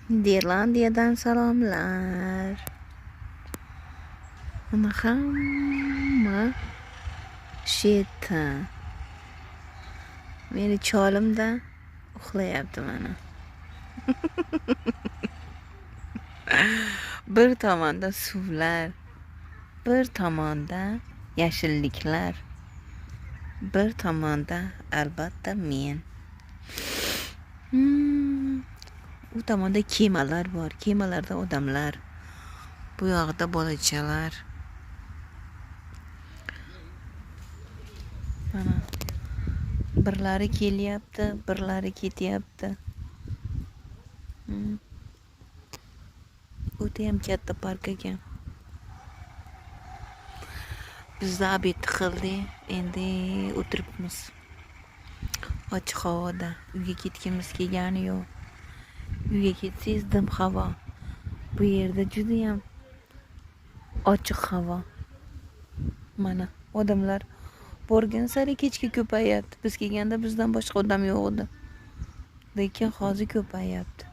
Niderlandiyadan salomlar. Mana hamma shetda. Meni cholim-da uxlayapti mana. Bir tomonda suvlar, bir tomonda yashilliklar, bir tomonda albatta men. U tomonda kemalar bor, kemalarda odamlar. Bu yoqda bolachalar. Mana birlari kelyapti, birlari ketyapti. O'ta ham katta park ekan. Biz obed qildik, endi o'tiribmiz. Ochiq havoda. Uyga ketgimiz kelgani yo'q. Uyga ketsangiz dim havo. Bu yerda juda ham ochiq havo. Mana odamlar borgan sari kechki ko'payapti. Biz kelganda bizdan boshqa odam yo'q edi. Lekin hozir ko'payapti.